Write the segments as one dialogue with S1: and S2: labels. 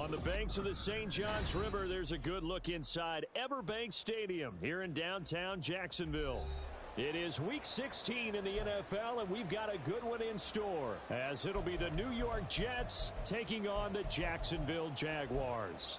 S1: On the banks of the St. Johns River, there's a good look inside Everbank Stadium here in downtown Jacksonville. It is Week 16 in the NFL, and we've got a good one in store, as it'll be the New York Jets taking on the Jacksonville Jaguars.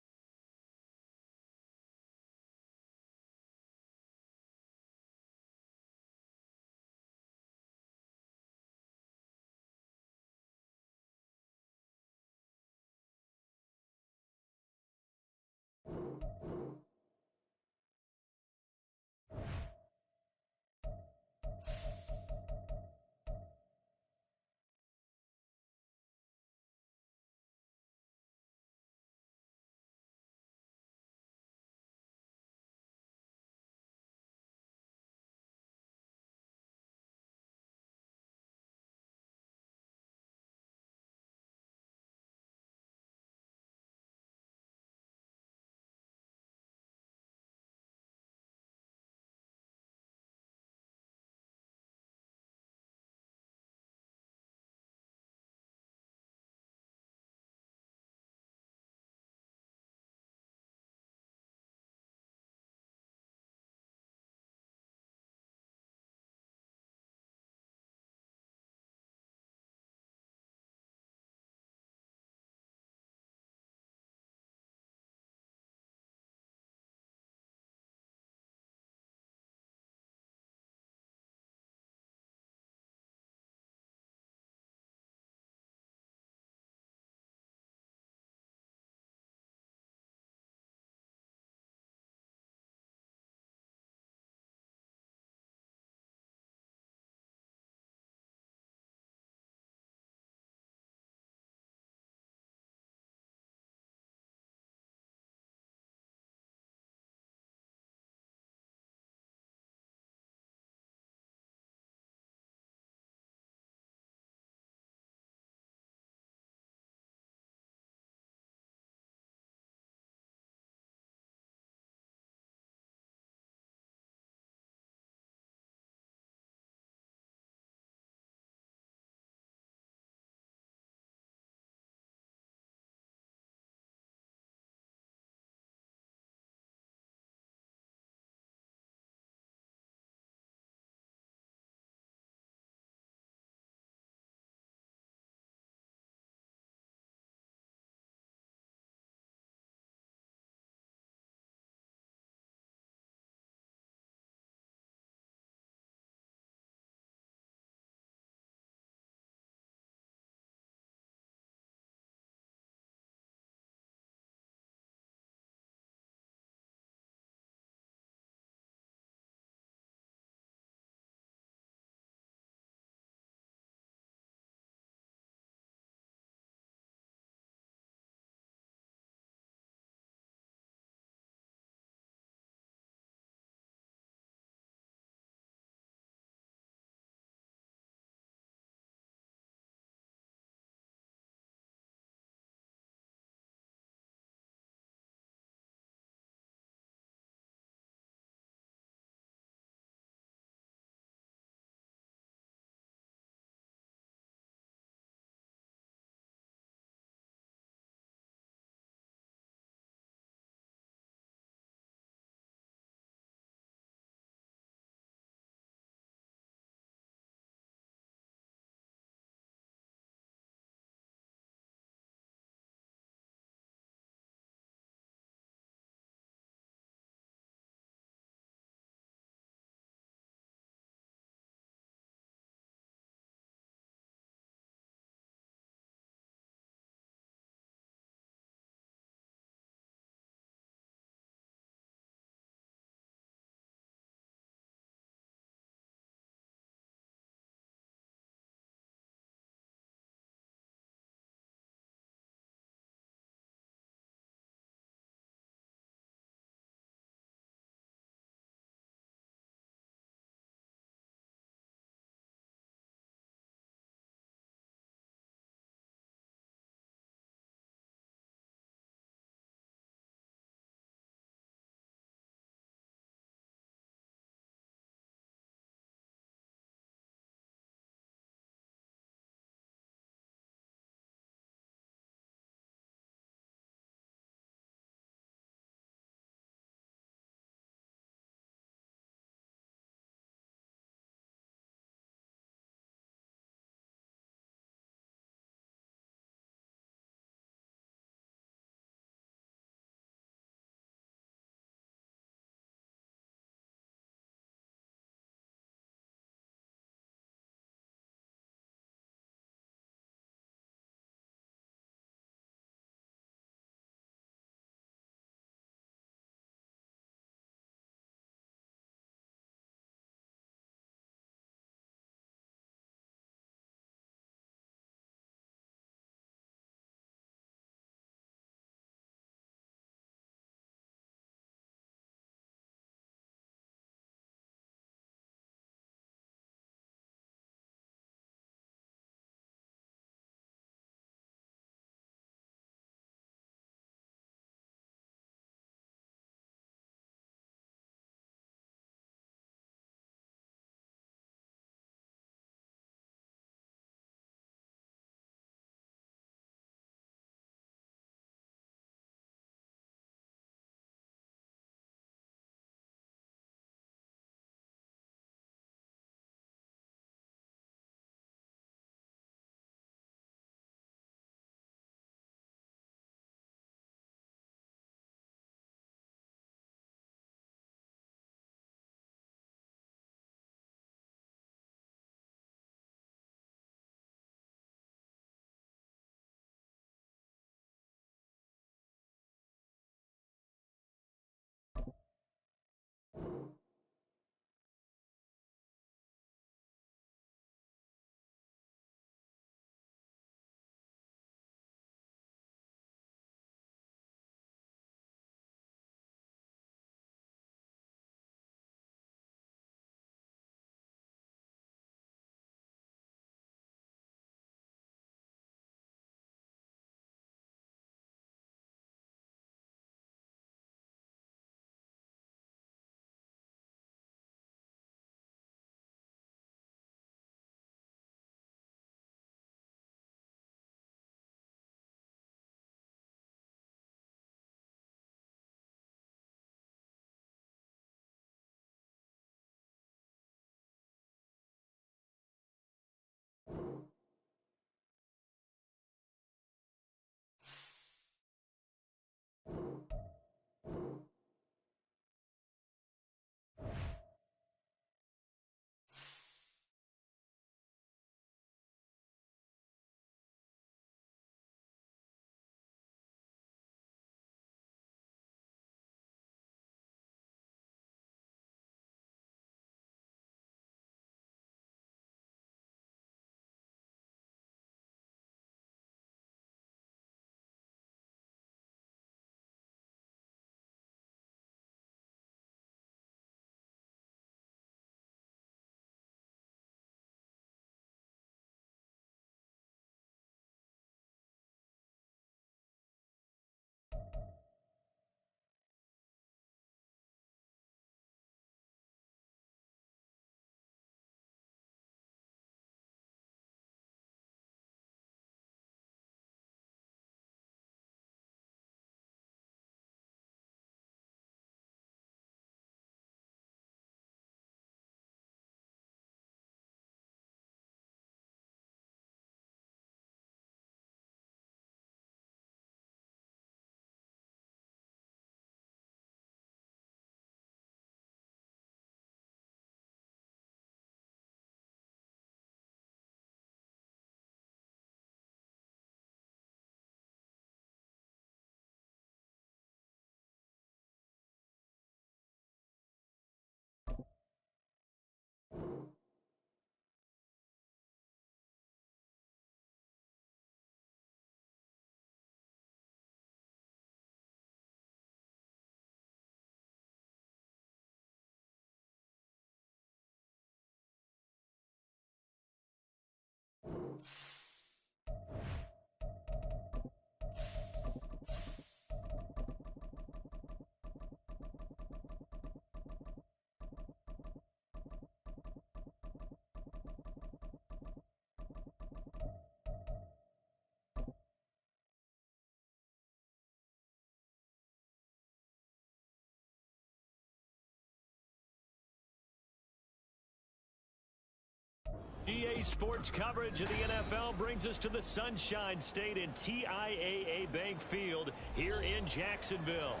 S1: sports coverage of the NFL brings us to the Sunshine State in TIAA Bank Field here in Jacksonville.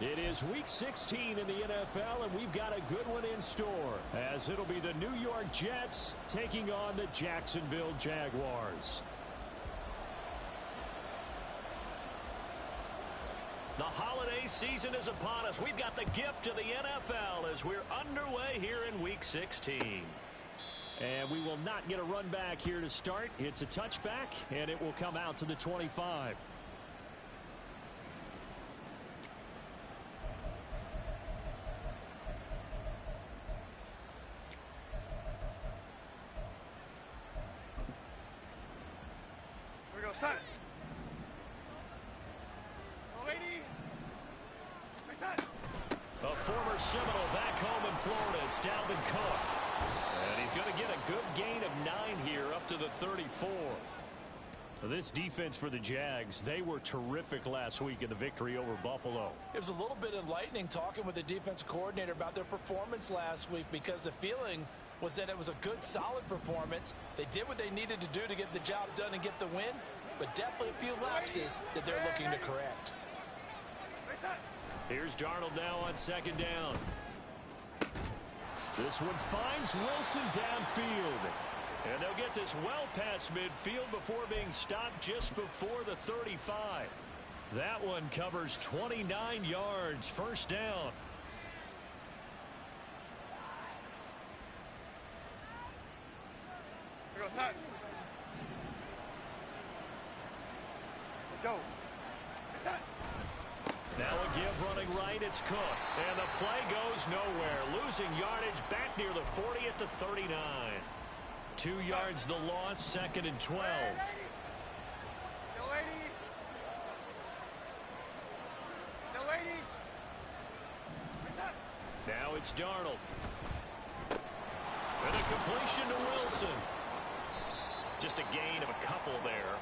S1: It is Week 16 in the NFL, and we've got a good one in store, as it'll be the New York Jets taking on the Jacksonville Jaguars. The holiday season is upon us. We've got the gift of the NFL as we're underway here in Week 16. And we will not get a run back here to start. It's a touchback, and it will come out to the 25.
S2: Here we go, set.
S1: A former Seminole back home in Florida. It's Dalvin Cook. And he's going to get a good gain of 9 here up to the 34. This defense for the Jags, they were terrific last week in the victory over Buffalo.
S3: It was a little bit enlightening talking with the defensive coordinator about their performance last week, because the feeling was that it was a good, solid performance. They did what they needed to do to get the job done and get the win, but definitely a few lapses that they're looking to correct.
S1: Here's Darnold now on second down. This one finds Wilson downfield. And they'll get this well past midfield before being stopped just before the 35. That one covers 29 yards. First down.
S2: Let's go.
S1: Now a give running right. It's Cook. And the play goes nowhere. Losing yardage back near the 40 at the 39. 2 yards the loss, second and 12. Now it's Darnold. And a completion to Wilson. Just a gain of a couple there.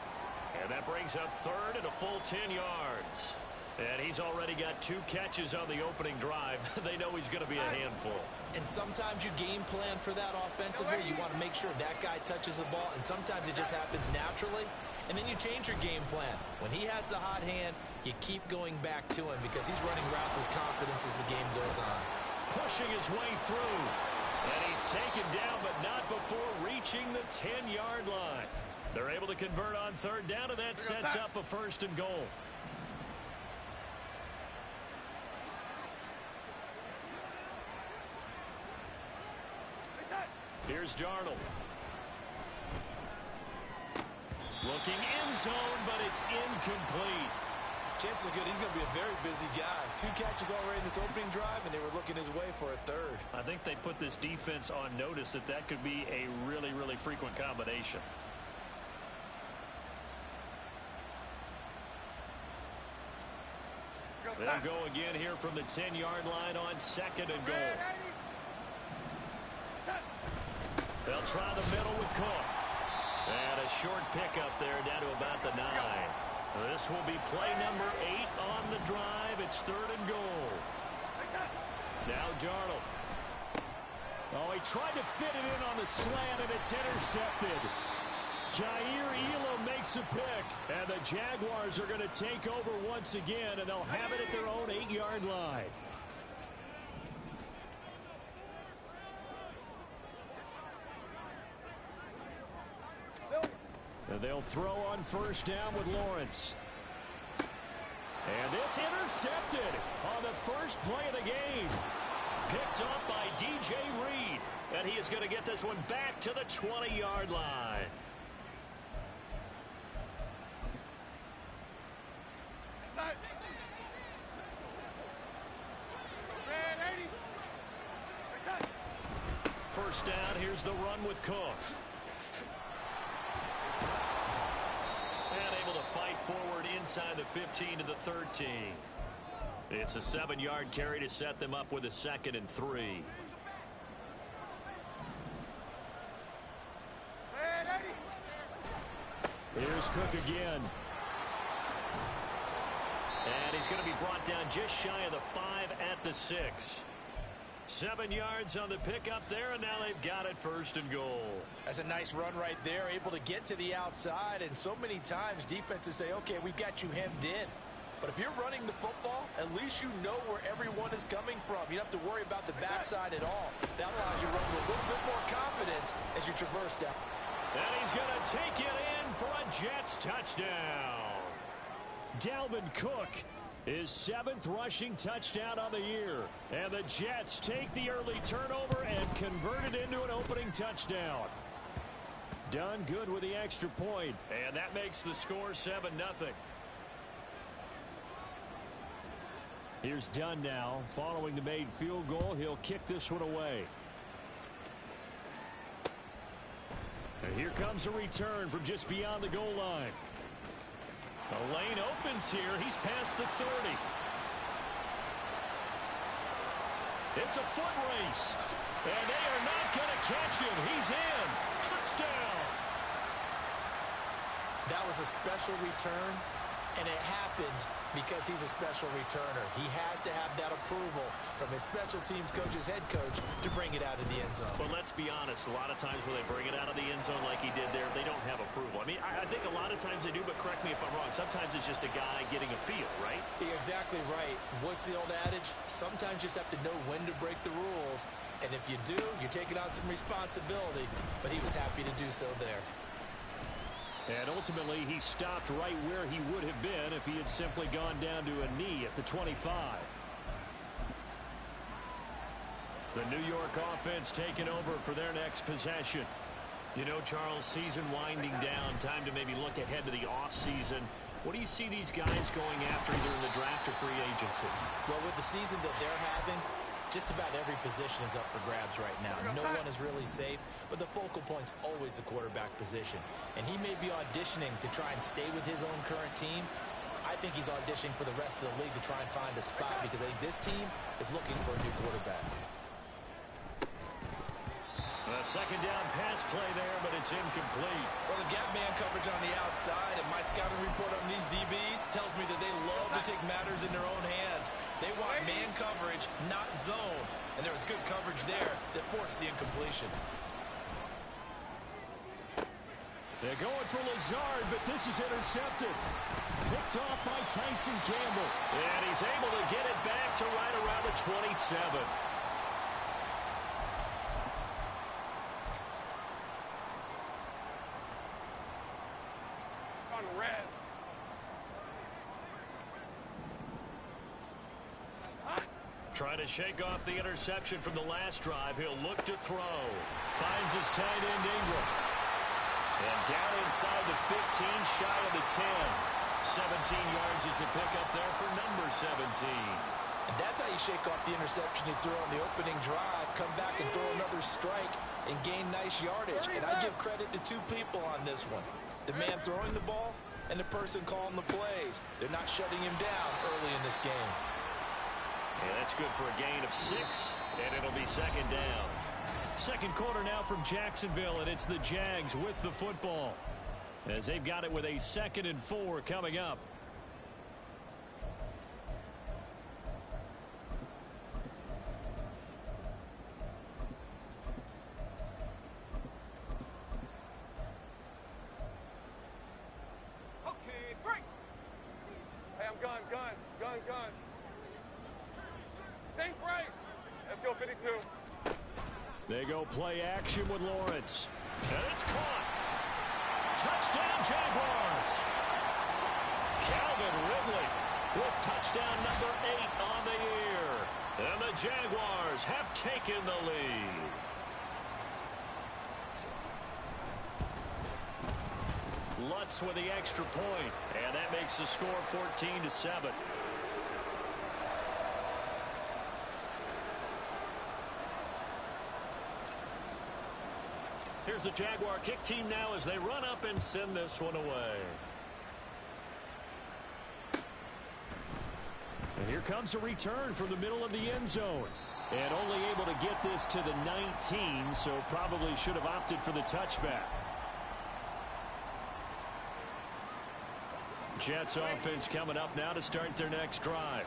S1: And that brings up third and a full 10 yards. And he's already got 2 catches on the opening drive. They know he's going to be a handful.
S3: And sometimes you game plan for that offensively. You want to make sure that guy touches the ball, and sometimes it just happens naturally. And then you change your game plan. When he has the hot hand, you keep going back to him because he's running routes with confidence as the game goes on.
S1: Pushing his way through. And he's taken down, but not before reaching the 10-yard line. They're able to convert on third down, and that sets up a first and goal. Here's Darnold. Looking end zone, but it's incomplete.
S3: Chances are good he's going to be a very busy guy. 2 catches already in this opening drive, and they were looking his way for a third.
S1: I think they put this defense on notice that that could be a really, really frequent combination. They'll go again here from the 10-yard line on second and goal. They'll try the middle with Cook. And a short pickup there down to about the 9. This will be play number 8 on the drive. It's third and goal. Now Darnold. Oh, he tried to fit it in on the slant, and it's intercepted. Jair Elam makes a pick, and the Jaguars are going to take over once again, and they'll have it at their own 8-yard line. And they'll throw on first down with Lawrence. And this intercepted on the first play of the game. Picked up by DJ Reed. And he is going to get this one back to the 20-yard line. First down, here's the run with Cook. And able to fight forward inside the 15 to the 13. It's a 7-yard carry to set them up with a second and 3. Here's Cook again. And he's going to be brought down just shy of the 5 at the 6. 7 yards on the pickup there, and now they've got it 1st and goal.
S3: That's a nice run right there, able to get to the outside, and so many times defenses say, okay, we've got you hemmed in. But if you're running the football, at least you know where everyone is coming from. You don't have to worry about the backside at all. That allows you to run with a little bit more confidence as you traverse down.
S1: And he's going to take it in for a Jets touchdown. Dalvin Cook, his 7th rushing touchdown on the year. And the Jets take the early turnover and convert it into an opening touchdown. Done good with the extra point. And that makes the score 7-0. Here's Dunn now. Following the made field goal, he'll kick this one away. And here comes a return from just beyond the goal line. The lane opens here. He's past the 30. It's a foot race. And they are not going to catch him. He's in. Touchdown.
S3: That was a special return, and it happened because he's a special returner. He has to have that approval from his special teams coach's head coach to bring it out of the end zone.
S1: But let's be honest, a lot of times when they bring it out of the end zone like he did there, they don't have approval. I mean, I think a lot of times they do, but correct me if I'm wrong. Sometimes it's just a guy getting a feel, right?
S3: You're exactly right. What's the old adage? Sometimes you just have to know when to break the rules. And if you do, you're taking on some responsibility. But he was happy to do so there.
S1: And ultimately, he stopped right where he would have been if he had simply gone down to a knee at the 25. The New York offense taking over for their next possession. You know, Charles, season winding down, time to maybe look ahead to the offseason. What do you see these guys going after either in the draft or free agency?
S3: Well, with the season that they're having, just about every position is up for grabs right now. No one is really safe, but the focal point's always the quarterback position. And he may be auditioning to try and stay with his own current team. I think he's auditioning for the rest of the league to try and find a spot because I think this team is looking for a new quarterback.
S1: A second down pass play there, but it's incomplete.
S3: Well, they've got man coverage on the outside, and my scouting report on these DBs tells me that they love to take matters in their own hands. They want man coverage, not zone. And there was good coverage there that forced the incompletion.
S1: They're going for Lazard, but this is intercepted. Picked off by Tyson Campbell. And he's able to get it back to right around the 27.
S2: On red.
S1: Trying to shake off the interception from the last drive. He'll look to throw. Finds his tight end Ingram. And down inside the 15, shy of the 10. 17 yards is the pickup there for number 17.
S3: And that's how you shake off the interception you threw on the opening drive. Come back and throw another strike and gain nice yardage. And I give credit to two people on this one. The man throwing the ball and the person calling the plays. They're not shutting him down early in this game.
S1: Yeah, that's good for a gain of 6, and it'll be second down. Second quarter now from Jacksonville, and it's the Jags with the football as they've got it with a 2nd and 4 coming up.
S2: Okay, break. Hey, I'm gun. Sink break. Let's go, 52.
S1: They go play action with Lawrence. And it's caught. Touchdown, Jaguars. Calvin Ridley with touchdown number 8 on the year. And the Jaguars have taken the lead. Lutz with the extra point. And that makes the score 14-7. Here's the Jaguar kick team now as they run up and send this one away. And here comes a return from the middle of the end zone. And only able to get this to the 19, so probably should have opted for the touchback. Jets offense coming up now to start their next drive.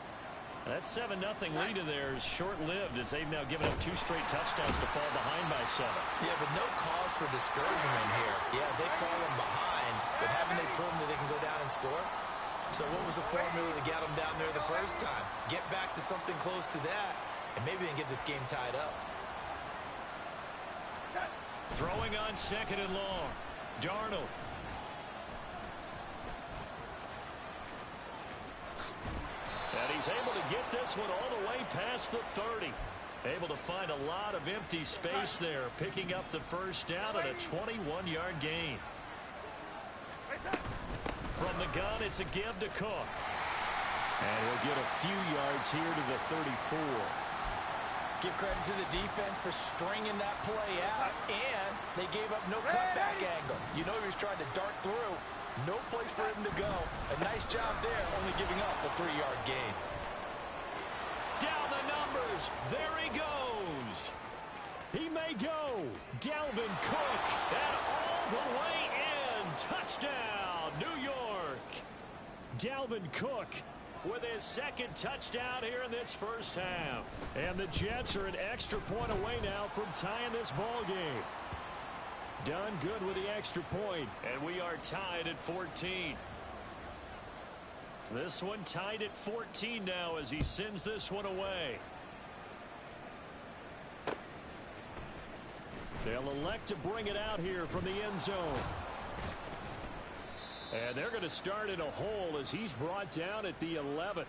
S1: That 7-0 lead of theirs short-lived as they've now given up 2 straight touchdowns to fall behind by 7.
S3: Yeah, but no cause for discouragement here. Yeah, they've fallen behind, but haven't they proven that they can go down and score? So what was the formula that got them down there the first time? Get back to something close to that, and maybe they can get this game tied up.
S1: Throwing on 2nd and long. Darnold. And he's able to get this one all the way past the 30. Able to find a lot of empty space there, picking up the first down and a 21-yard gain. From the gun, it's a give to Cook. And he'll get a few yards here to the 34.
S3: Give credit to the defense for stringing that play out, and they gave up no cutback angle. You know he was trying to dart through. No place for him to go. A nice job there, only giving up a 3-yard gain.
S1: Down the numbers. There he goes. He may go. Dalvin Cook. And all the way in. Touchdown, New York. Dalvin Cook with his 2nd touchdown here in this first half. And the Jets are an extra point away now from tying this ball game. Done good with the extra point, and we are tied at 14. This one tied at 14 now as he sends this one away. They'll elect to bring it out here from the end zone. And they're going to start in a hole as he's brought down at the 11.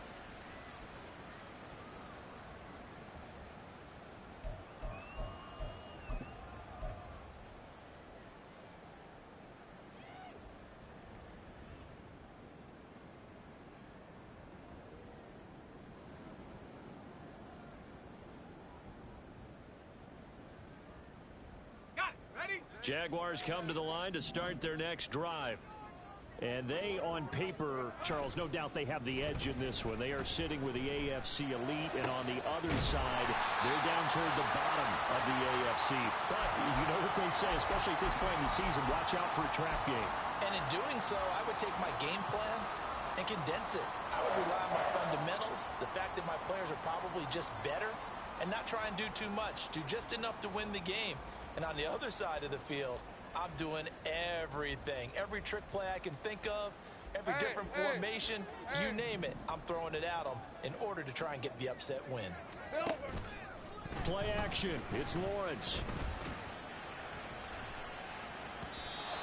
S1: Jaguars come to the line to start their next drive. And they, on paper, Charles, no doubt they have the edge in this one. They are sitting with the AFC elite, and on the other side, they're down toward the bottom of the AFC. But you know what they say, especially at this point in the season, watch out for a trap game.
S3: And in doing so, I would take my game plan and condense it. I would rely on my fundamentals, the fact that my players are probably just better, and not try and do too much, do just enough to win the game. And on the other side of the field, I'm doing everything. Every trick play I can think of, every different formation, you name it, I'm throwing it at them in order to try and get the upset win.
S1: Play action. It's Lawrence.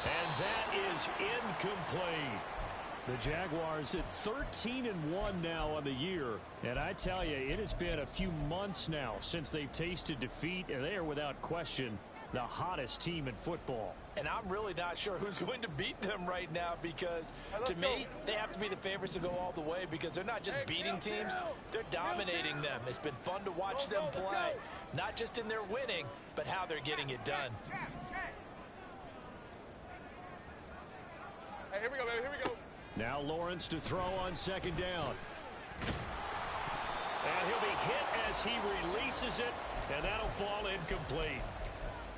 S1: And that is incomplete. The Jaguars at 13-1 now on the year. And I tell you, it has been a few months now since they've tasted defeat, and they are without question the hottest team in football.
S3: And I'm really not sure who's going to beat them right now because, to me, they have to be the favorites to go all the way because they're not just beating teams, they're dominating them. It's been fun to watch them play, not just in their winning, but how they're getting it done.
S2: Hey, here we go, baby, here we go.
S1: Now Lawrence to throw on 2nd down. And he'll be hit as he releases it, and that'll fall incomplete.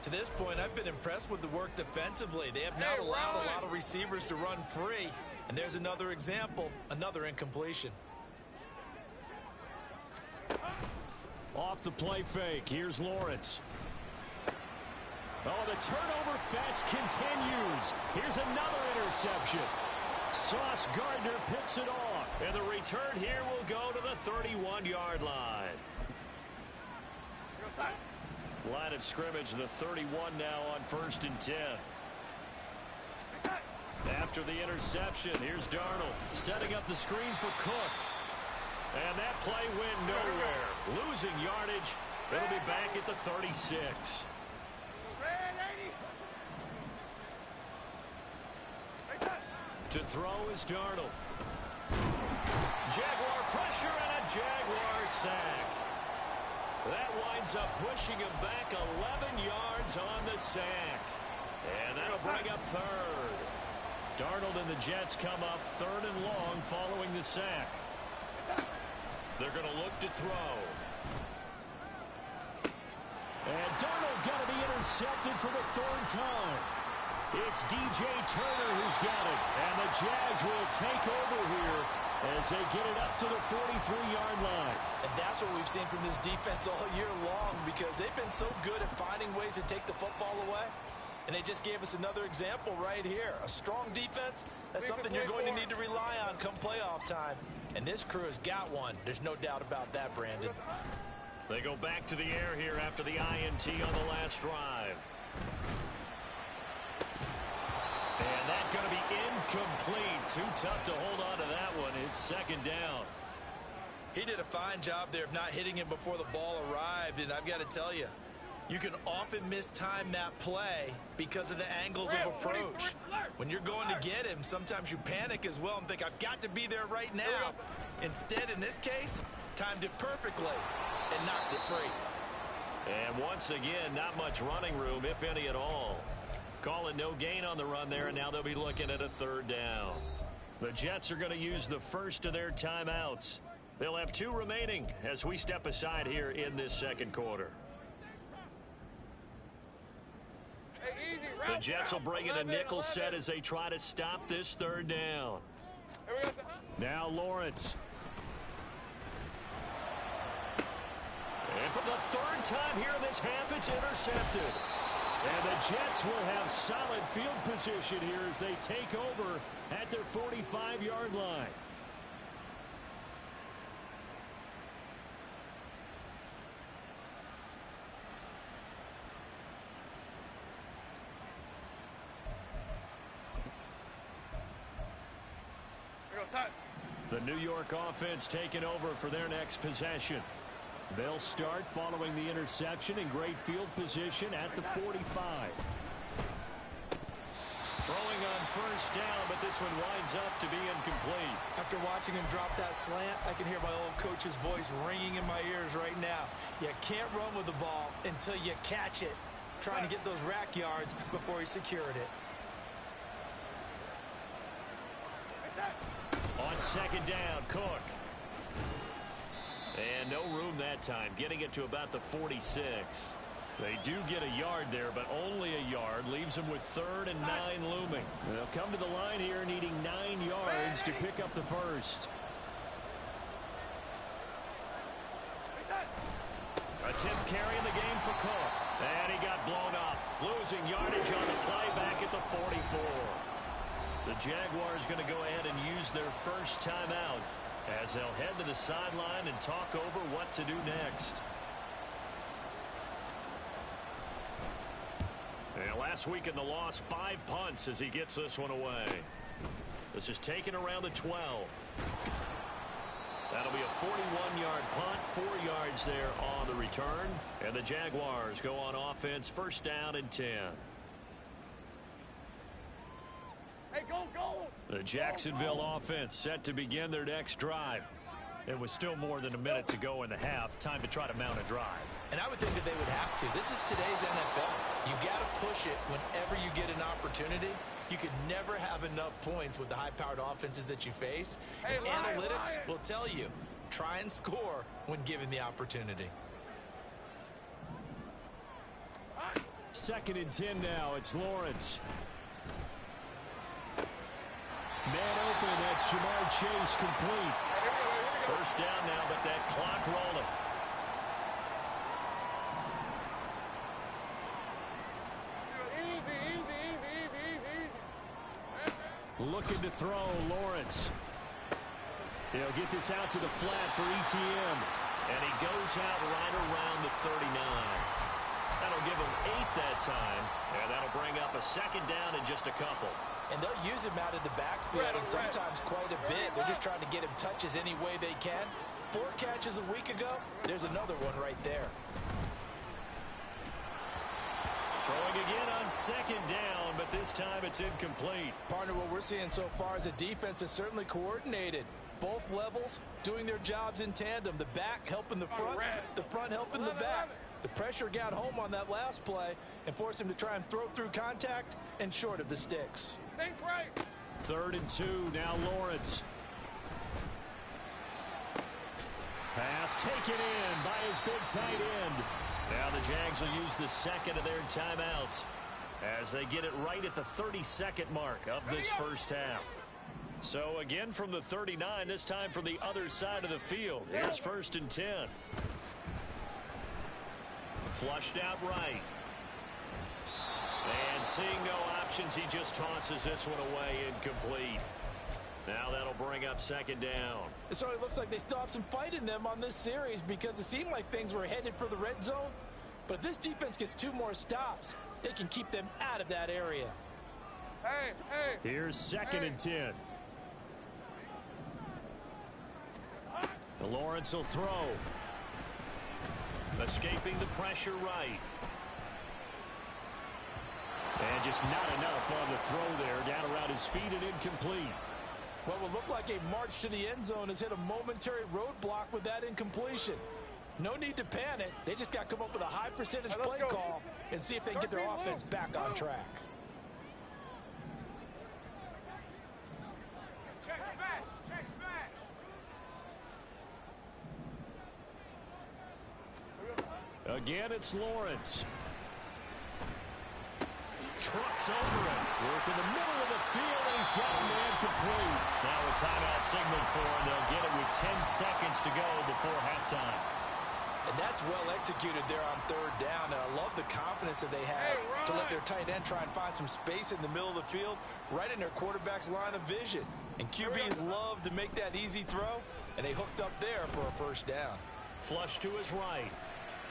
S3: To this point, I've been impressed with the work defensively. They have not allowed a lot of receivers to run free. And there's another example, another incompletion.
S1: Off the play fake, here's Lawrence. Oh, the turnover fest continues. Here's another interception. Sauce Gardner picks it off. And the return here will go to the 31-yard line. Line of scrimmage, the 31 now on 1st and 10. After the interception, here's Darnold setting up the screen for Cook. And that play went nowhere. Losing yardage. It'll be back at the 36. To throw is Darnold. Jaguar pressure and a Jaguar sack. That winds up pushing him back 11 yards on the sack. And that'll bring up 3rd. Darnold and the Jets come up 3rd and long following the sack. They're going to look to throw. And Darnold got to be intercepted for the 3rd time. It's DJ Turner who's got it. And the Jags will take over here as they get it up to the 43-yard line.
S3: And that's what we've seen from this defense all year long, because they've been so good at finding ways to take the football away. And they just gave us another example right here. A strong defense, that's something you're going to need to rely on come playoff time. And this crew has got one. There's no doubt about that, Brandon.
S1: They go back to the air here after the INT on the last drive. And that's going to be incomplete. Too tough to hold on to that one. It's second down.
S3: He did a fine job there of not hitting him before the ball arrived. And I've got to tell you, you can often mistime that play because of the angles of approach. When you're going to get him, sometimes you panic as well and think, I've got to be there right now. Instead, in this case, timed it perfectly and knocked it free.
S1: And once again, not much running room, if any at all. Calling no gain on the run there, and now they'll be looking at a third down. The Jets are going to use the first of their timeouts. They'll have 2 remaining as we step aside here in this second quarter. The Jets will bring in a nickel set as they try to stop this third down. Now Lawrence. And for the third time here in this half, it's intercepted. And the Jets will have solid field position here as they take over at their 45-yard line. The New York offense taking over for their next possession. They'll start following the interception in great field position at the 45. Throwing on first down, but this one winds up to be incomplete.
S3: After watching him drop that slant, I can hear my old coach's voice ringing in my ears right now. You can't run with the ball until you catch it. Trying to get those rack yards before he secured it.
S1: On second down, Cook. And no room that time, getting it to about the 46. They do get a yard there, but only a yard. Leaves them with 3rd and 9 looming. They'll come to the line here needing 9 yards to pick up the first. A 10th carry in the game for Cook. And he got blown up. Losing yardage on the play back at the 44. The Jaguars going to go ahead and use their first timeout as they'll head to the sideline and talk over what to do next. And last week in the loss, 5 punts as he gets this one away. This is taken around the 12. That'll be a 41-yard punt, 4 yards there on the return. And the Jaguars go on offense, first down and 10.
S2: Hey, go, go!
S1: The Jacksonville offense set to begin their next drive. It was still more than a minute to go in the half. Time to try to mount a drive.
S3: And I would think that they would have to. This is today's NFL. You got to push it whenever you get an opportunity. You could never have enough points with the high-powered offenses that you face.
S2: Hey,
S3: and analytics will tell you, try and score when given the opportunity.
S1: 2nd and 10 now. It's Lawrence. Man open, that's Jamar Chase complete. First down now, but that clock rolling. Looking to throw, Lawrence. He'll get this out to the flat for ETN. And he goes out right around the 39. That'll give him 8 that time. And that'll bring up a second down in just a couple.
S3: And they'll use him out of the backfield, and sometimes quite a bit. They're just trying to get him touches any way they can. 4 catches a week ago. There's another one right there.
S1: Throwing again on second down, but this time it's incomplete.
S3: Partner, what we're seeing so far is a defense that's certainly coordinated. Both levels doing their jobs in tandem. The back helping the front helping the back. The pressure got home on that last play and forced him to try and throw through contact and short of the sticks.
S1: 3rd and 2, now Lawrence. Pass taken in by his big tight end. Now the Jags will use the second of their timeouts as they get it right at the 32nd mark of this first half. So again from the 39, this time from the other side of the field. Here's 1st and 10. Flushed out right. And seeing no options, he just tosses this one away, incomplete. Now that'll bring up 2nd down.
S3: It certainly looks like they still have some fight in them on this series because it seemed like things were headed for the red zone. But if this defense gets 2 more stops, they can keep them out of that area.
S2: Hey.
S1: Here's 2nd and 10. Lawrence will throw. Escaping the pressure right. And just not enough on the throw there. Down around his feet and incomplete.
S3: What will look like a march to the end zone has hit a momentary roadblock with that incompletion. No need to panic. They just got to come up with a high percentage play call and see if they can get their offense back on track.
S2: Check smash.
S1: Again, it's Lawrence. Trucks over it. Work in the middle of the field, and he's got a man complete. Now a timeout signal for him. They'll get it with 10 seconds to go before halftime.
S3: And that's well executed there on 3rd down. And I love the confidence that they have to let their tight end try and find some space in the middle of the field, right in their quarterback's line of vision. And QBs love to make that easy throw, and they hooked up there for a 1st down.
S1: Flush to his right.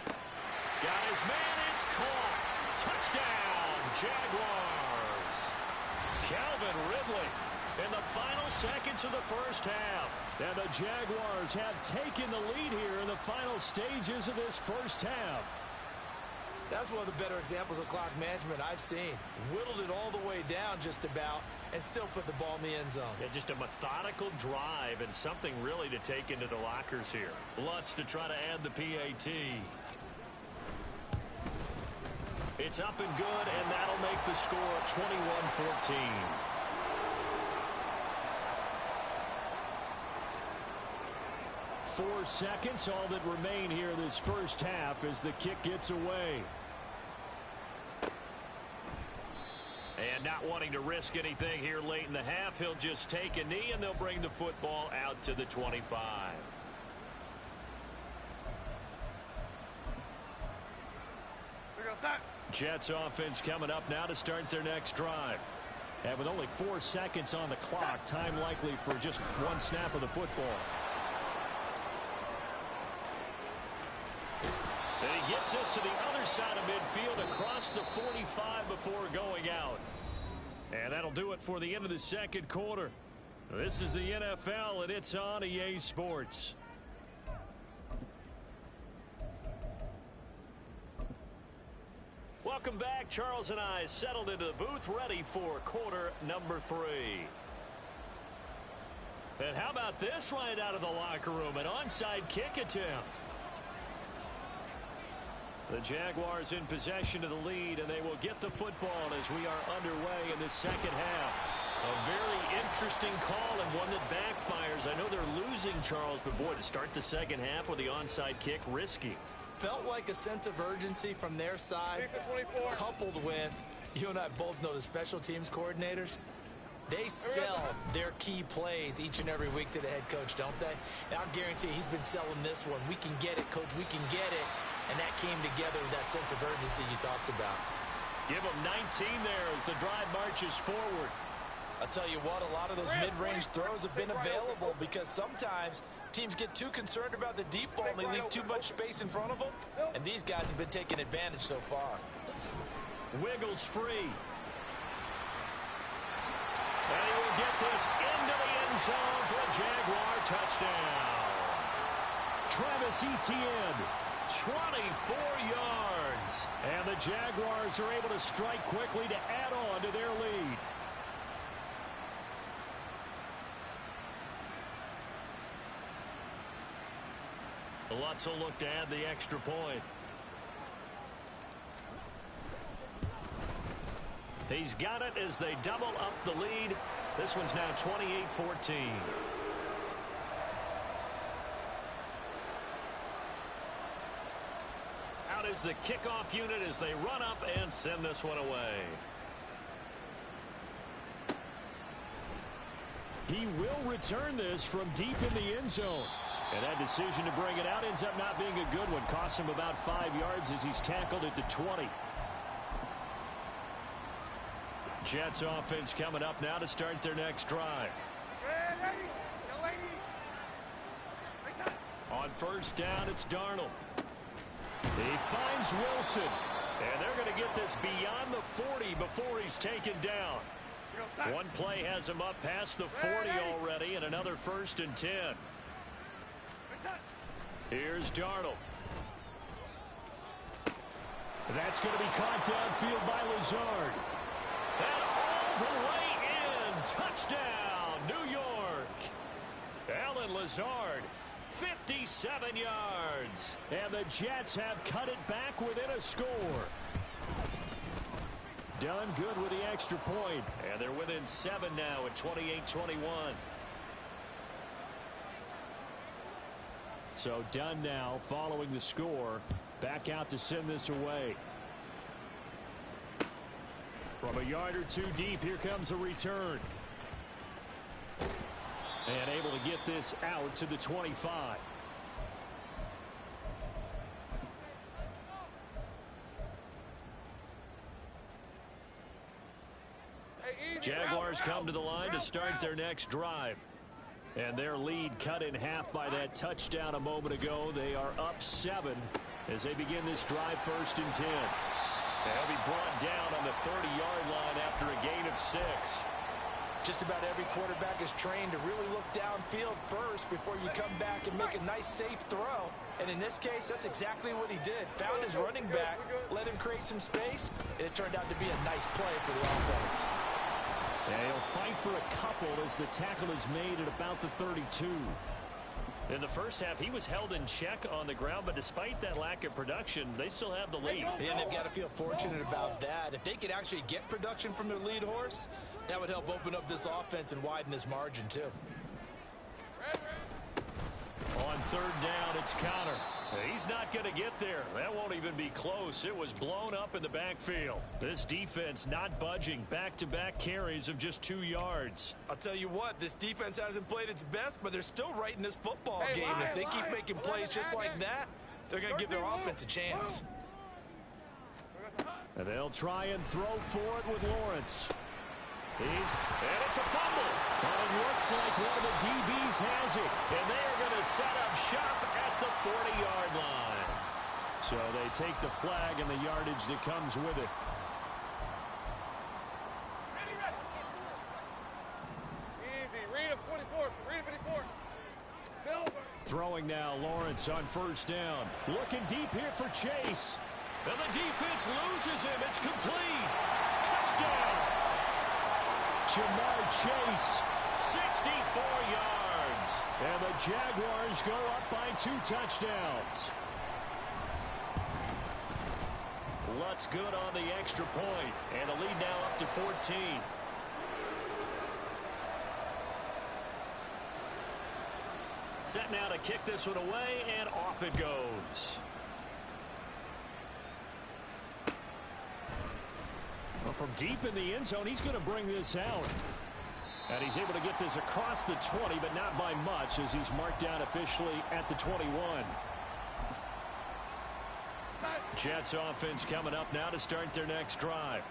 S1: Got his man. It's caught. Touchdown, Jaguars. Calvin Ridley in the final seconds of the 1st half. And the Jaguars have taken the lead here in the final stages of this 1st half.
S3: That's one of the better examples of clock management I've seen. Whittled it all the way down just about and still put the ball in the end zone.
S1: Yeah, just a methodical drive and something really to take into the lockers here. Lutz to try to add the PAT. It's up and good, and that'll make the score 21-14. Four seconds, all that remain here this 1st half as the kick gets away. And not wanting to risk anything here late in the half, he'll just take a knee, and they'll bring the football out to the 25. Jets offense coming up now to start their next drive. And with only 4 seconds on the clock, time likely for just 1 snap of the football. And he gets us to the other side of midfield across the 45 before going out. And that'll do it for the end of the 2nd quarter. This is the NFL, and it's on EA Sports. Welcome back. Charles and I settled into the booth, ready for quarter number 3. And how about this right out of the locker room? An onside kick attempt. The Jaguars in possession of the lead, and they will get the football as we are underway in the 2nd half. A very interesting call and one that backfires. I know they're losing, Charles, but boy, to start the 2nd half with the onside kick, risky.
S3: Felt like a sense of urgency from their side, coupled with, you and I both know the special teams coordinators, they sell their key plays each and every week to the head coach, don't they? And I'll guarantee he's been selling this one. We can get it, coach, we can get it. And that came together with that sense of urgency you talked about.
S1: Give him 19 there as the drive marches forward.
S3: I'll tell you what, a lot of those mid-range throws have been available because sometimes teams get too concerned about the deep ball and they leave too much space in front of them. And these guys have been taking advantage so far.
S1: Wiggles free. And he will get this into the end zone for a Jaguar touchdown. Travis Etienne, 24 yards. And the Jaguars are able to strike quickly to add on to their lead. Lutz will look to add the extra point. He's got it as they double up the lead. This one's now 28-14. Out is the kickoff unit as they run up and send this one away. He will return this from deep in the end zone. And that decision to bring it out ends up not being a good one. Costs him about 5 yards as he's tackled at the 20. Jets offense coming up now to start their next drive. On first down, it's Darnold. He finds Wilson. And they're going to get this beyond the 40 before he's taken down. One play has him up past the 40 already, and another 1st and 10. Here's Darnold. That's going to be caught downfield by Lazard. And all the way in. Touchdown, New York. Allen Lazard, 57 yards. And the Jets have cut it back within a score. Done good with the extra point. And they're within 7 now at 28-21. So done now following the score. Back out to send this away. From a yard or two deep, here comes a return. And able to get this out to the 25. Jaguars come to the line to start their next drive. And their lead cut in half by that touchdown a moment ago. They are up 7 as they begin this drive 1st and 10. They'll be brought down on the 30-yard line after a gain of 6.
S3: Just about every quarterback is trained to really look downfield first before you come back and make a nice, safe throw. And in this case, that's exactly what he did. Found his running back, let him create some space, and it turned out to be a nice play for the offense.
S1: Yeah, he'll fight for a couple as the tackle is made at about the 32. In the first half, he was held in check on the ground, but despite that lack of production, they still have the lead.
S3: And they've got to feel fortunate about that. If they could actually get production from their lead horse, that would help open up this offense and widen this margin, too.
S1: On 3rd down, it's Connor. He's not going to get there. That won't even be close. It was blown up in the backfield. This defense not budging. Back-to-back carries of just 2 yards.
S3: I'll tell you what, this defense hasn't played its best, but they're still right in this football game. And if they keep making plays just like that, they're going to give their offense a chance.
S1: And they'll try and throw for it with Lawrence. And it's a fumble. And it looks like one of the DBs has it. And they are going to set up shop at the 40-yard line. So they take the flag and the yardage that comes with it.
S2: Easy. Read him, 24. Read him, 24. Silver.
S1: Throwing now, Lawrence on 1st down. Looking deep here for Chase. And the defense loses him. It's complete. Touchdown. Jamar Chase, 64 yards. And the Jaguars go up by 2 touchdowns. Lutz good on the extra point. And the lead now up to 14. Set now to kick this one away, and off it goes. Well, from deep in the end zone, he's going to bring this out. And he's able to get this across the 20, but not by much, as he's marked down officially at the 21. Jets offense coming up now to start their next drive.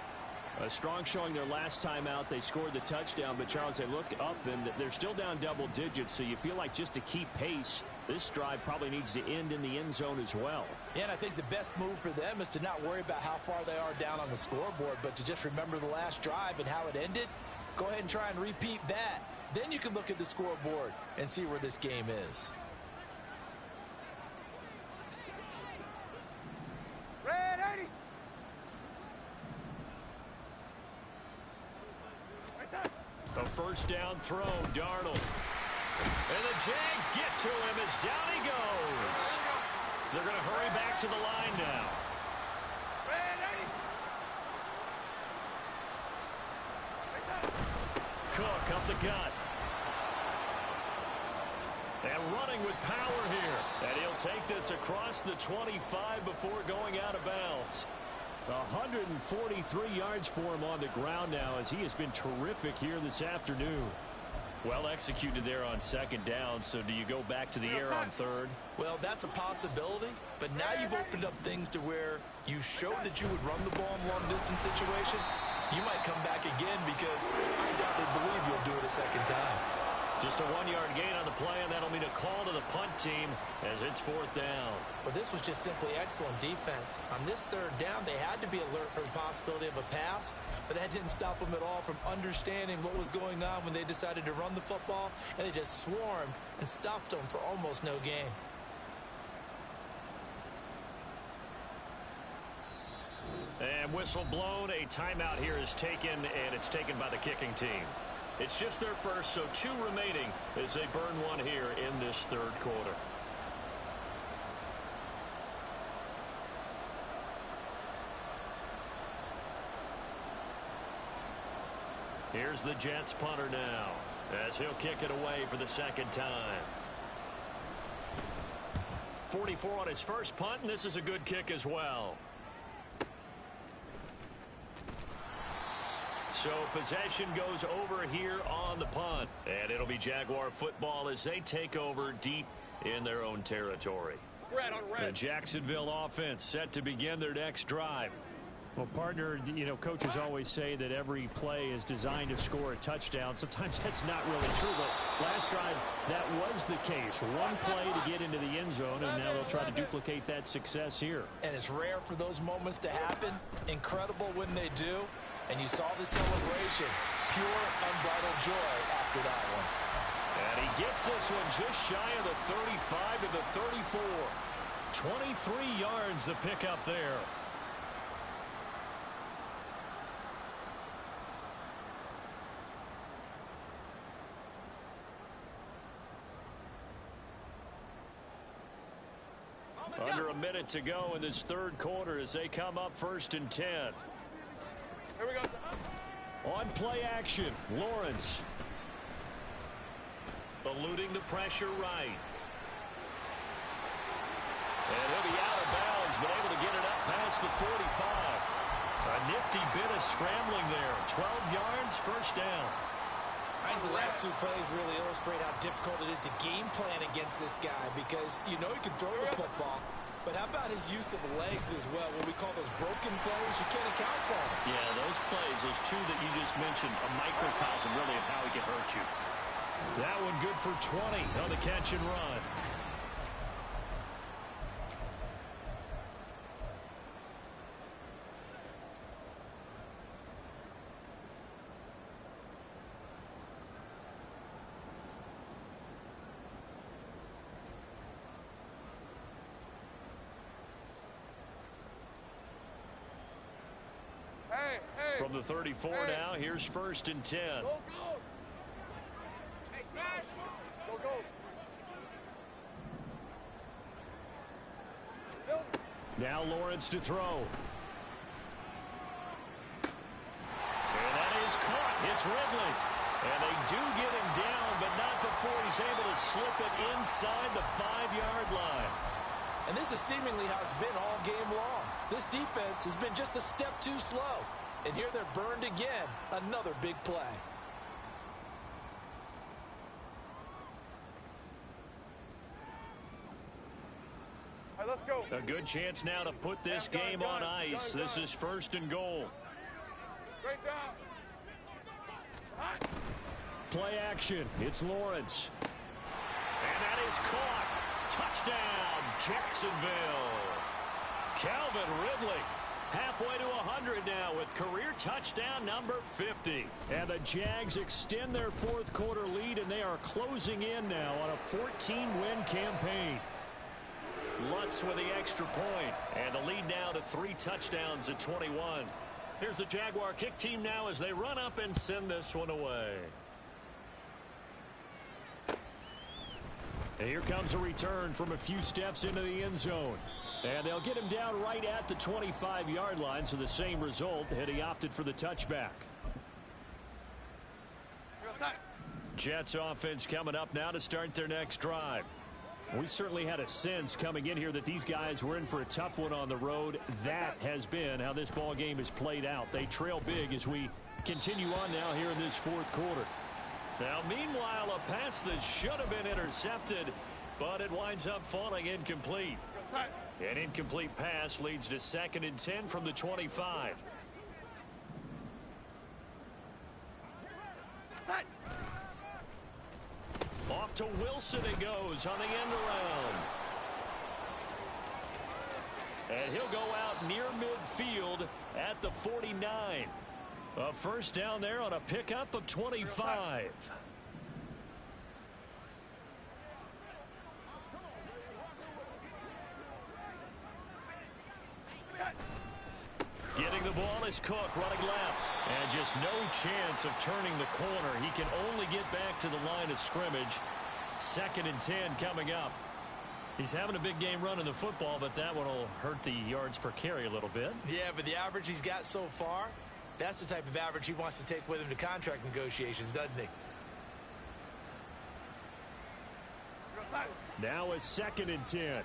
S1: A strong showing their last time out. They scored the touchdown, but Charles, they look up and they're still down double digits, so you feel like just to keep pace, this drive probably needs to end in the end zone as well.
S3: Yeah, and I think the best move for them is to not worry about how far they are down on the scoreboard, but to just remember the last drive and how it ended. Go ahead and try and repeat that. Then you can look at the scoreboard and see where this game is.
S2: Red 80.
S1: A first down throw, Darnold. And the Jags get to him as down he goes. They're going to hurry back to the line now. Cook up the gut. And running with power here. And he'll take this across the 25 before going out of bounds. 143 yards for him on the ground now, as he has been terrific here this afternoon. Well executed there on second down. So do you go back to the air on third?
S3: Well, that's a possibility, but now you've opened up things to where you showed that you would run the ball in long-distance situations. You might come back again because I doubtly believe you'll do it a second time.
S1: Just a 1-yard gain on the play, and that'll mean a call to the punt team as it's fourth down.
S3: But this was just simply excellent defense. On this third down, they had to be alert for the possibility of a pass, but that didn't stop them at all from understanding what was going on when they decided to run the football, and they just swarmed and stuffed them for almost no gain.
S1: And whistle blown, a timeout here is taken, and it's taken by the kicking team. It's just their first, so 2 remaining as they burn one here in this third quarter. Here's the Jets punter now as he'll kick it away for the second time. 44 on his first punt, and this is a good kick as well. So possession goes over here on the punt. And it'll be Jaguar football as they take over deep in their own territory.
S2: Red on red.
S1: The Jacksonville offense set to begin their next drive. Well, partner, you know, coaches always say that every play is designed to score a touchdown. Sometimes that's not really true, but last drive, that was the case. One play to get into the end zone, and now they'll try to duplicate that success here.
S3: And it's rare for those moments to happen. Incredible when they do. And you saw the celebration. Pure, unbridled joy after that one.
S1: And he gets this one just shy of the 35 to the 34. 23 yards to pick up there. Under a minute to go in this third quarter as they come up 1st and 10.
S2: Here we go.
S1: On play action, Lawrence. Eluding the pressure right. And he'll be out of bounds, but able to get it up past the 45. A nifty bit of scrambling there. 12 yards, first down.
S3: I think the last 2 plays really illustrate how difficult it is to game plan against this guy because you know he can throw the football. But how about his use of legs as well? What we call those broken plays, you can't account for them.
S1: Yeah, those plays, those 2 that you just mentioned, a microcosm really of how he can hurt you. That one good for 20 on the catch and run. From the 34 now, here's 1st and 10.
S2: Go, go. Hey, smash. Go, go.
S1: Now Lawrence to throw. And that is caught. It's Ridley. And they do get him down, but not before he's able to slip it inside the 5-yard line.
S3: And this is seemingly how it's been all game long. This defense has been just a step too slow. And here they're burned again. Another big play.
S2: All right, let's go.
S1: A good chance now to put this game on ice. This is 1st and goal.
S2: Great job. Hot.
S1: Play action. It's Lawrence. And that is caught. Touchdown, Jacksonville. Calvin Ridley. Halfway to 100 now with career touchdown number 50. And the Jags extend their fourth quarter lead, and they are closing in now on a 14-win campaign. Lutz with the extra point, and the lead now to 3 touchdowns at 21. Here's the Jaguar kick team now as they run up and send this one away. And here comes a return from a few steps into the end zone. And they'll get him down right at the 25-yard line, so the same result had he opted for the touchback. Jets offense coming up now to start their next drive. We certainly had a sense coming in here that these guys were in for a tough one on the road. That has been how this ball game has played out. They trail big as we continue on now here in this fourth quarter. Now, meanwhile, a pass that should have been intercepted, but it winds up falling incomplete. An incomplete pass leads to 2nd and 10 from the 25. Off to Wilson it goes on the end around. And he'll go out near midfield at the 49. A first down there on a pickup of 25. Getting the ball is Cook running left. And just no chance of turning the corner. He can only get back to the line of scrimmage. 2nd and 10 coming up. He's having a big game running the football, but that one will hurt the yards per carry a little bit.
S3: Yeah, but the average he's got so far, that's the type of average he wants to take with him to contract negotiations, doesn't he?
S1: Now a 2nd and 10.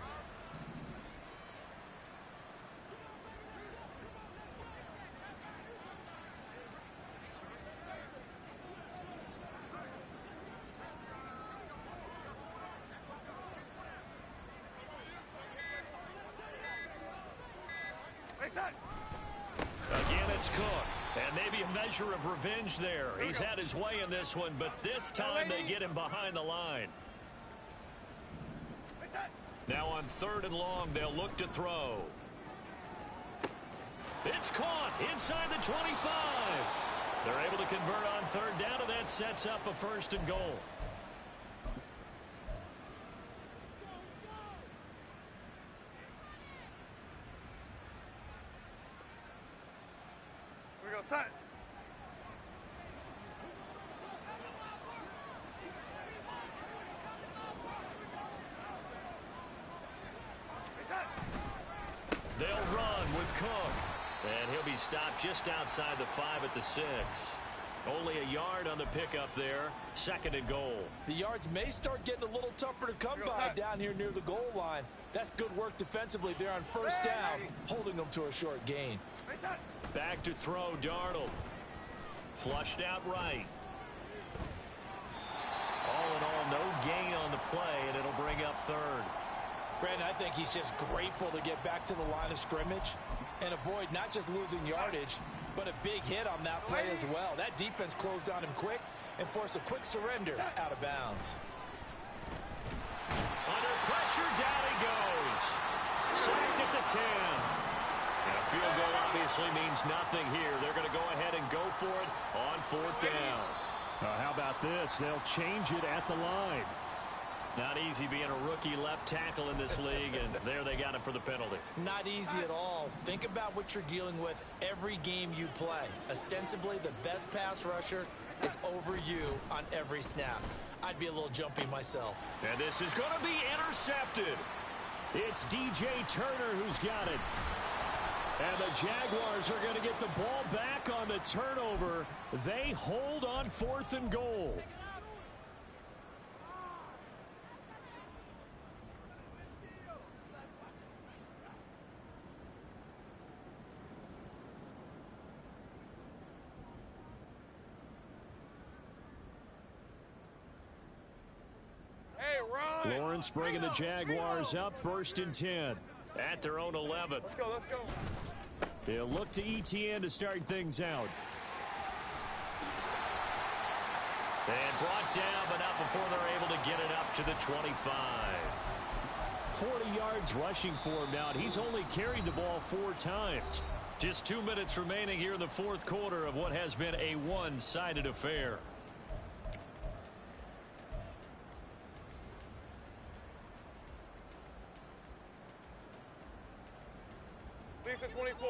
S1: Again, it's Cook. And maybe a measure of revenge there. He's had his way in this one, but this time they get him behind the line. Now on 3rd and long, they'll look to throw. It's caught inside the 25. They're able to convert on 3rd down, and that sets up a 1st and goal.
S2: Set.
S1: They'll run with Cook. And he'll be stopped just outside the 5 at the 6. Only a yard on the pickup there. 2nd and goal.
S3: The yards may start getting a little tougher to come by down here near the goal line. That's good work defensively there on 1st down, holding them to a short gain.
S1: Back to throw, Darnold. Flushed out right. All in all, no gain on the play, and it'll bring up 3rd.
S3: Brandon, I think he's just grateful to get back to the line of scrimmage and avoid not just losing yardage, but a big hit on that play as well. That defense closed on him quick and forced a quick surrender out of bounds.
S1: Under pressure, down he goes. Sacked at the 10. And a field goal obviously means nothing here. They're going to go ahead and go for it on 4th down. How about this? They'll change it at the line. Not easy being a rookie left tackle in this league, and there they got it for the penalty.
S3: Not easy at all. Think about what you're dealing with every game you play. Ostensibly, the best pass rusher is over you on every snap. I'd be a little jumpy myself.
S1: And this is going to be intercepted. It's DJ Turner who's got it. And the Jaguars are going to get the ball back on the turnover. They hold on 4th and goal. Lawrence bringing the Jaguars up 1st and 10 at their own 11.
S2: Let's go, let's go.
S1: They'll look to ETN to start things out. And brought down, but not before they're able to get it up to the 25. 40 yards rushing for him now. He's only carried the ball 4 times. Just 2 minutes remaining here in the 4th quarter of what has been a one-sided affair.
S2: Lisa 24.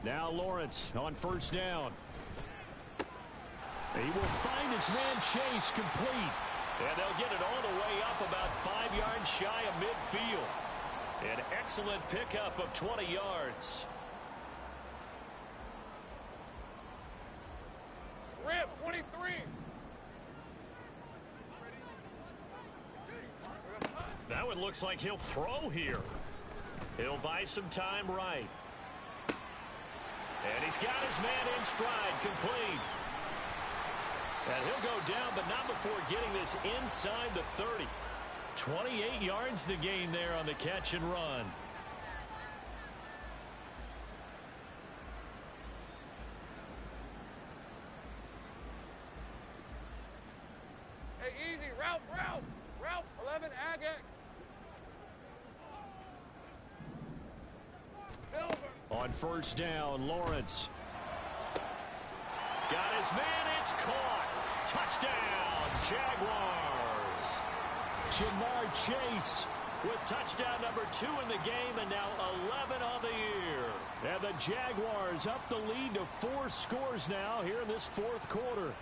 S1: Now Lawrence on 1st down. He will find his man Chase complete. And they'll get it all the way up about 5 yards shy of midfield. An excellent pickup of 20 yards.
S2: Rip 23.
S1: That one looks like he'll throw here. He'll buy some time right. And he's got his man in stride, complete. And he'll go down, but not before getting this inside the 30. 28 yards the gain there on the catch and run.
S2: Hey, easy. Ralph. Ralph, 11, Agak. Silver.
S1: On first down, Lawrence. Got his man, it's caught. Touchdown, Jaguars. Jamar Chase with touchdown number 2 in the game, and now 11 on the year. And the Jaguars up the lead to 4 scores now here in this fourth quarter.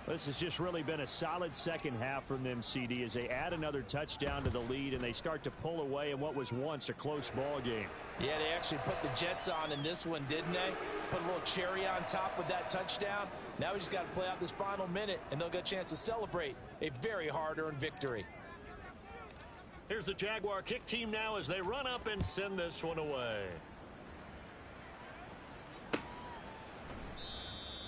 S1: This has just really been a solid second half from them, CD, as they add another touchdown to the lead and they start to pull away in what was once a close ball game.
S3: Yeah, they actually put the Jets on in this one, didn't they? Put a little cherry on top with that touchdown. Now we just got to play out this final minute, and they'll get a chance to celebrate a very hard-earned victory.
S1: Here's the Jaguar kick team now as they run up and send this one away.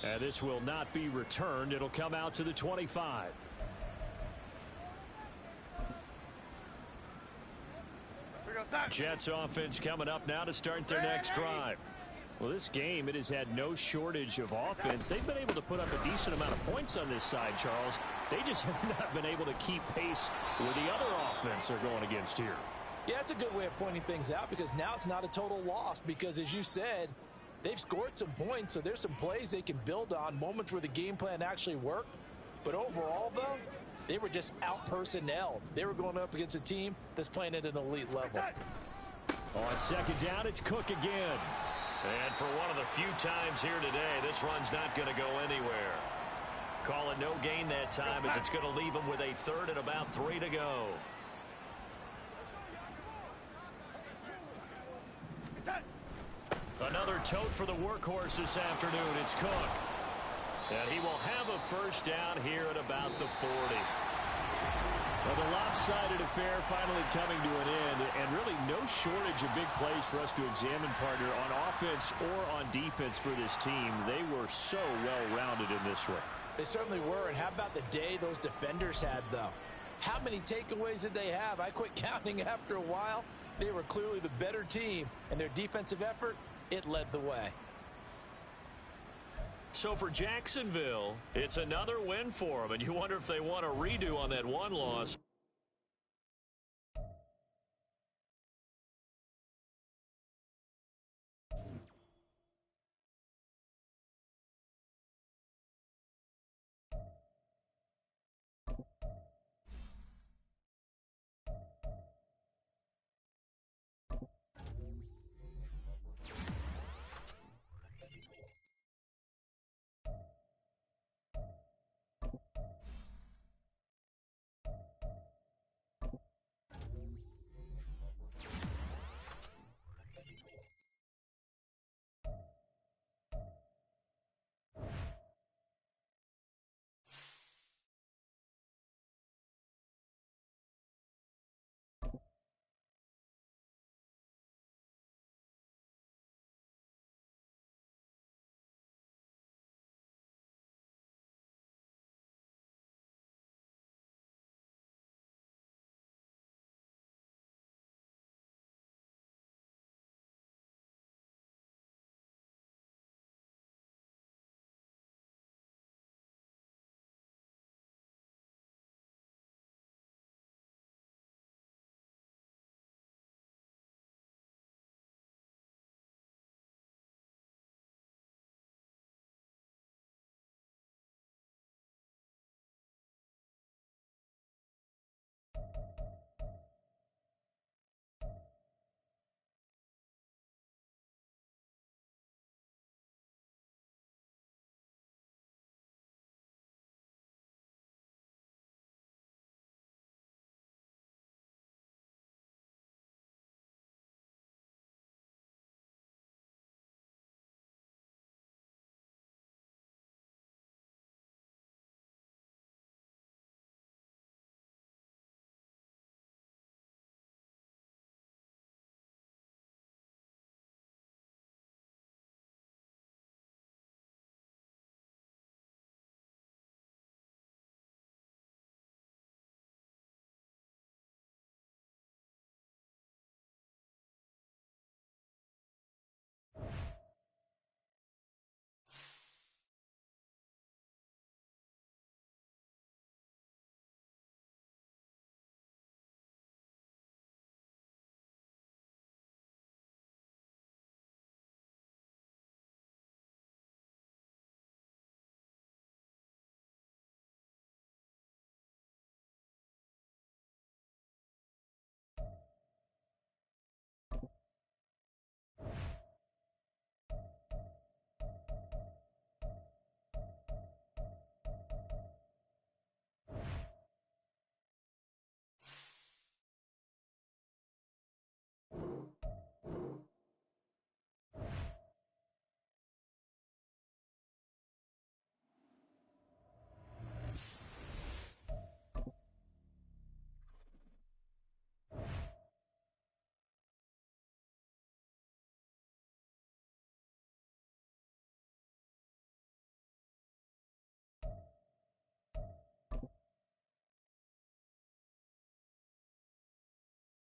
S1: And this will not be returned. It'll come out to the 25. Jets offense coming up now to start their next drive. Well, this game, it has had no shortage of offense. They've been able to put up a decent amount of points on this side, Charles. They just have not been able to keep pace with the other offense they're going against here.
S3: Yeah, it's a good way of pointing things out because now it's not a total loss because, as you said, they've scored some points, so there's some plays they can build on, moments where the game plan actually worked. But overall, though, they were just out-personnelled. They were going up against a team that's playing at an elite level.
S1: On second down, it's Cook again. And for one of the few times here today, this run's not going to go anywhere. Call it no gain that time as it's going to leave them with a third and about 3 to go. Another tote for the workhorse this afternoon. It's Cook. And he will have a first down here at about the 40. Well, the lopsided affair finally coming to an end, and really no shortage of big plays for us to examine, partner, on offense or on defense for this team. They were so well-rounded in this one.
S3: They certainly were, and how about the day those defenders had, though? How many takeaways did they have? I quit counting after a while. They were clearly the better team, and their defensive effort, it led the way.
S1: So for Jacksonville, it's another win for them, and you wonder if they want a redo on that one loss.